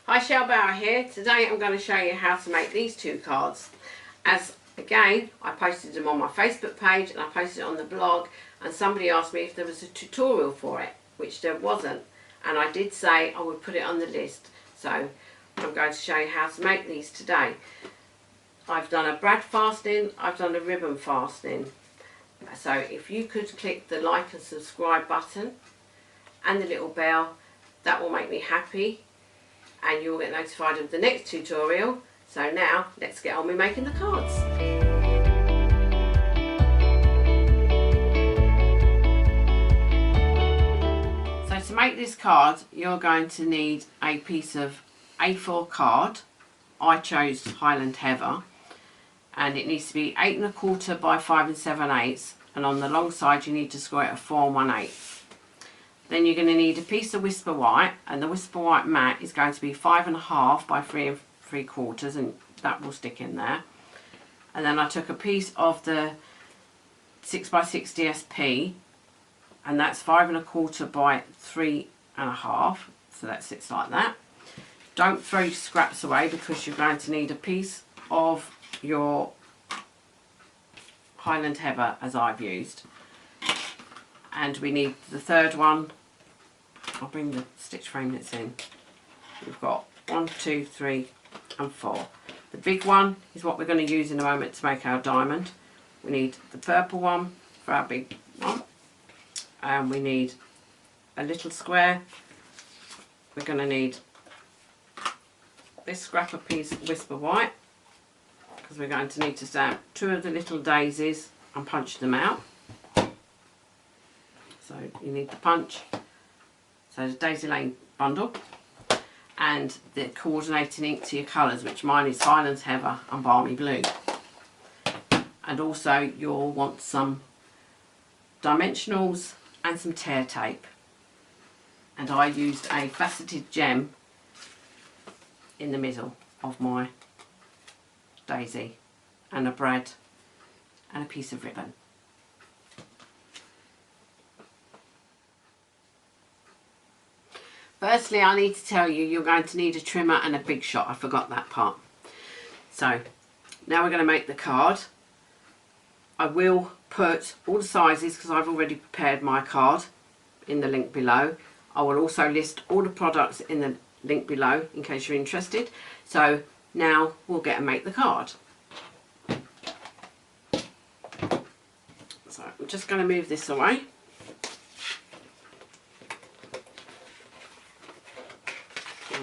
Hi, shellbower here. Today I'm going to show you how to make these two cards. As again, I posted them on my Facebook page and I posted it on the blog, and somebody asked me if there was a tutorial for it, which there wasn't, and I did say I would put it on the list. So I'm going to show you how to make these today. I've done a brad fastening, I've done a ribbon fastening. So if you could click the like and subscribe button and the little bell, that will make me happy and you'll get notified of the next tutorial. So now let's get on with making the cards. So to make this card, you're going to need a piece of A4 card. I chose Highland Heather, and it needs to be 8 1/4 by 5 7/8, and on the long side you need to score it a 4 1/8. Then you're going to need a piece of Whisper White, and the Whisper White mat is going to be 5 1/2 by 3 3/4, and that will stick in there. And then I took a piece of the 6 by 6 DSP, and that's 5 1/4 by 3 1/2, so that sits like that. Don't throw your scraps away because you're going to need a piece of your Highland Heather, as I've used. And we need the third one. I'll bring the stitch framelits in. We've got 1, 2, 3 and 4. The big one is what we're going to use in a moment to make our diamond. We need the purple one for our big one, and we need a little square. We're going to need this scrap of piece of Whisper White, because we're going to need to stamp 2 of the little daisies and punch them out. So you need the punch, so the Daisy Lane bundle, and the coordinating ink to your colours, which mine is Highland Heather and Balmy Blue. And also you'll want some dimensionals and some tear tape. And I used a faceted gem in the middle of my daisy, and a brad and a piece of ribbon. Firstly, I need to tell you, you're going to need a trimmer and a big shot. I forgot that part. So now we're going to make the card. I will put all the sizes, because I've already prepared my card, in the link below. I will also list all the products in the link below in case you're interested. So now we'll get and make the card. So I'm just going to move this away.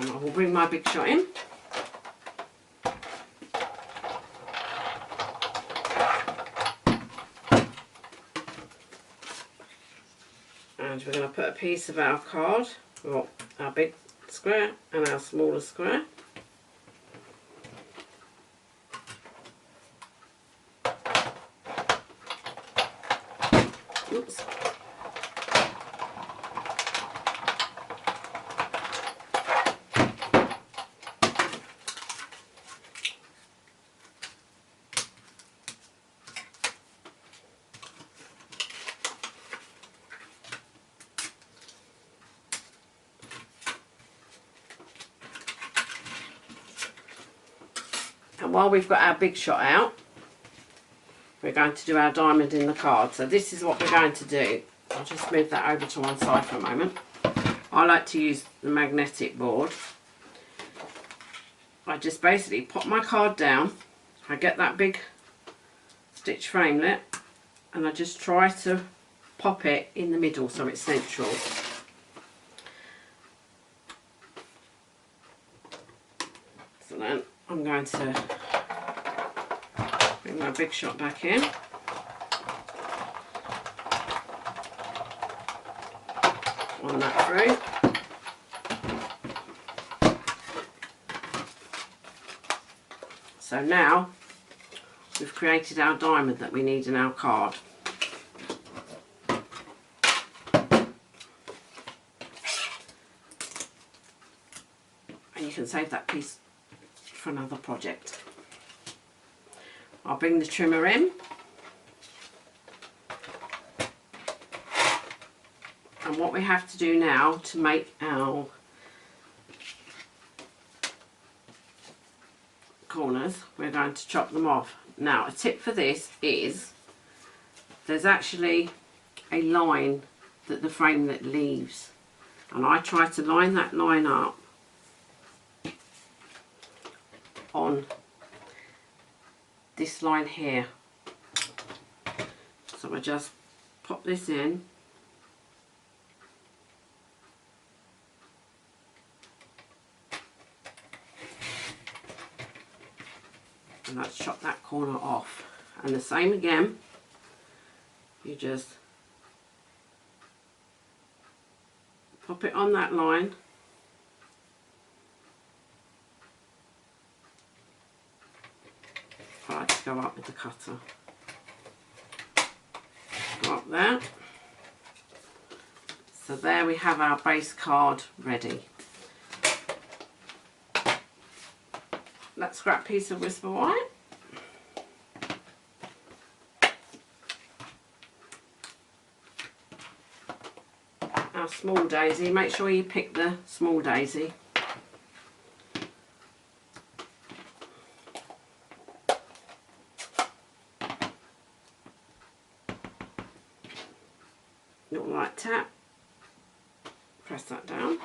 And I will bring my big shot in. And we're going to put a piece of our card, or our big square and our smaller square. Oops. And while we've got our big shot out, we're going to do our diamond in the card. So this is what we're going to do. I'll just move that over to one side for a moment. I like to use the magnetic board. I just basically pop my card down, I get that big stitch framelit, and I just try to pop it in the middle so it's central. So then I'm going to bring my big shot back in. On that through. So now we've created our diamond that we need in our card. And you can save that piece for another project. I'll bring the trimmer in. And what we have to do now to make our corners, we're going to chop them off. Now, a tip for this is there's actually a line that the framelit leaves, and I try to line that line up on this line here. So I just pop this in, and let's chop that corner off. And the same again, you just pop it on that line, I like to go up with the cutter, go up there. So there we have our base card ready. Let's scrap piece of Whisper White. Our small daisy, make sure you pick the small daisy. Little light tap, press that down.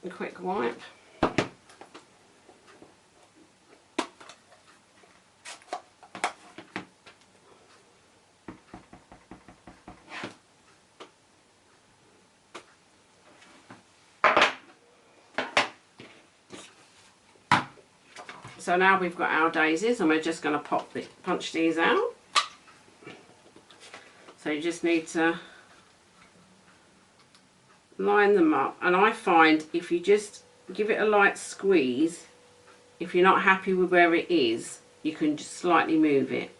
A quick wipe. So now we've got our daisies, and we're just going to punch these out. So you just need to line them up, and I find if you just give it a light squeeze, if you're not happy with where it is, you can just slightly move it.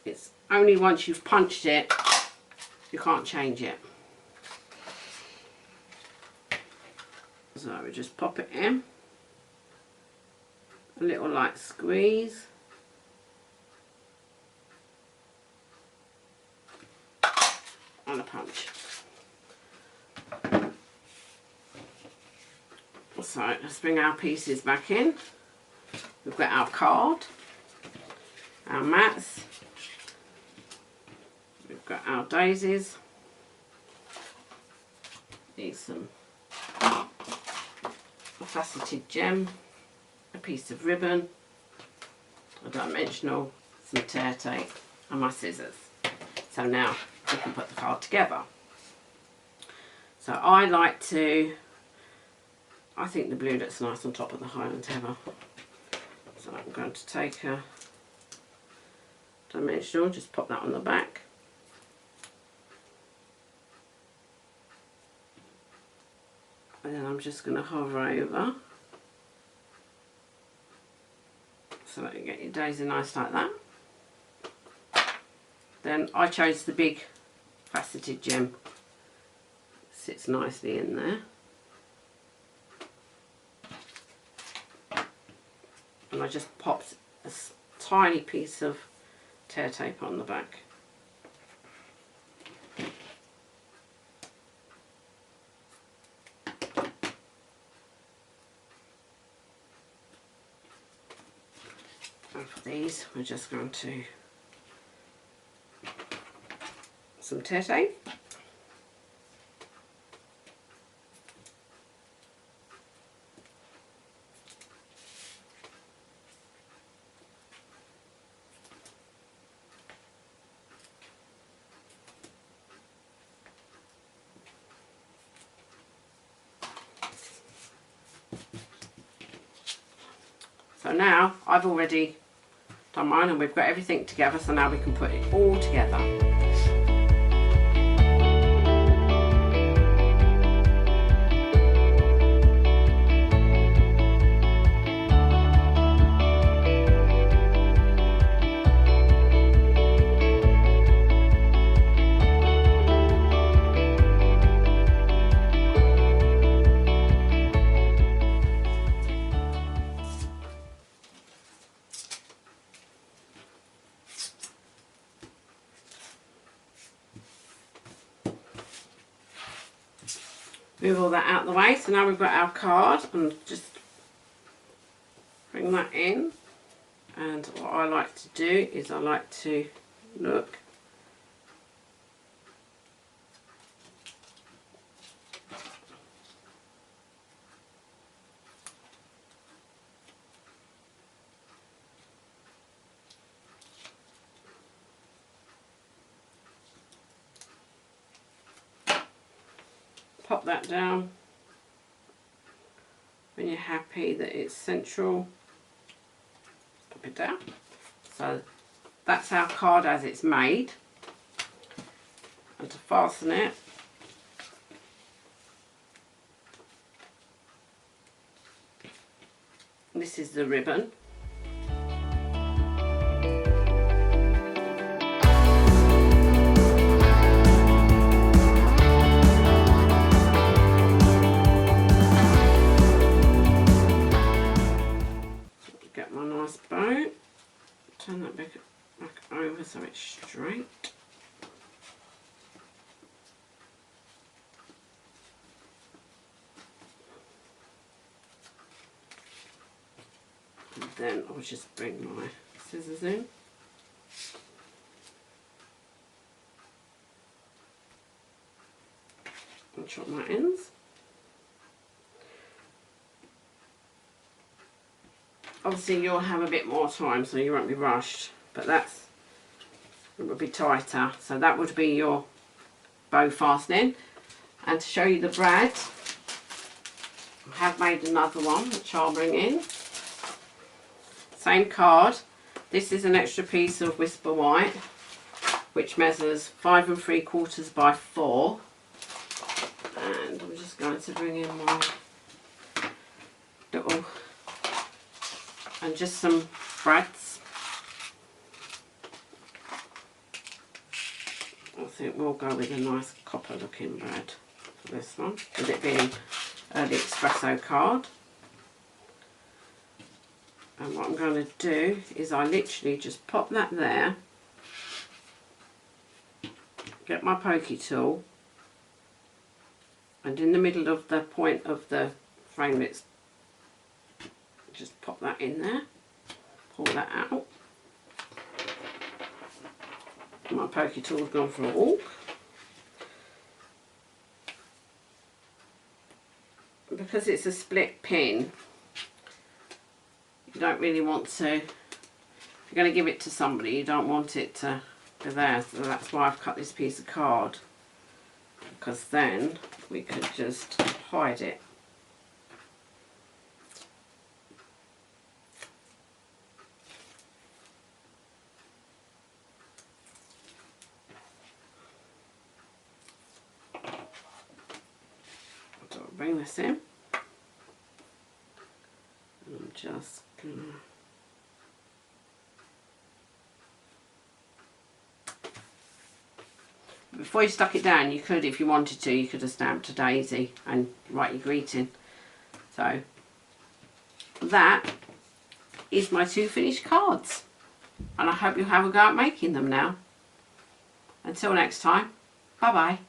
It's only once you've punched it, you can't change it. So we just pop it in, a little light squeeze, and a punch. So let's bring our pieces back in. We've got our card, our mats, we've got our daisies, need some faceted gem, a piece of ribbon, a dimensional, some tear tape, and my scissors. So now we can put the card together. So I think the blue looks nice on top of the Highland Heather. So I'm going to take a dimensional, just pop that on the back. And then I'm just going to hover over so that you get your daisy nice like that. Then I chose the big faceted gem. Sits nicely in there. And I just popped a tiny piece of tear tape on the back. And for these, we're just going to some tear tape. So now I've already done mine and we've got everything together, so now we can put it all together. Move all that out of the way. So now we've got our card, and just bring that in. And what I like to do is I like to look pop that down when you're happy that it's central. Pop it down. So that's our card as it's made. And to fasten it, this is the ribbon. Get my nice bow, turn that back over so it's straight. And then I'll just bring my scissors in. And chop my ends. Obviously you'll have a bit more time, so you won't be rushed, but it would be tighter. So that would be your bow fastening. And to show you the brad, I have made another one which I'll bring in. Same card. This is an extra piece of Whisper White, which measures 5 3/4 by 4. And I'm just going to bring in my little, and just some brads. I think we'll go with a nice copper looking brad for this one, with it being the espresso card. And what I'm going to do is I literally just pop that there, get my pokey tool, and in the middle of the point of the frame, it's just pop that in there, pull that out. My pokey tool's gone for a walk. Because it's a split pin, you don't really want to, if you're going to give it to somebody, you don't want it to go there. So that's why I've cut this piece of card, because then we could just hide it. So I'll bring this in. I'm just gonna before you stuck it down, you could, if you wanted to, you could have stamped a daisy and write your greeting. So that is my 2 finished cards, and I hope you have a go at making them now. Until next time, bye bye.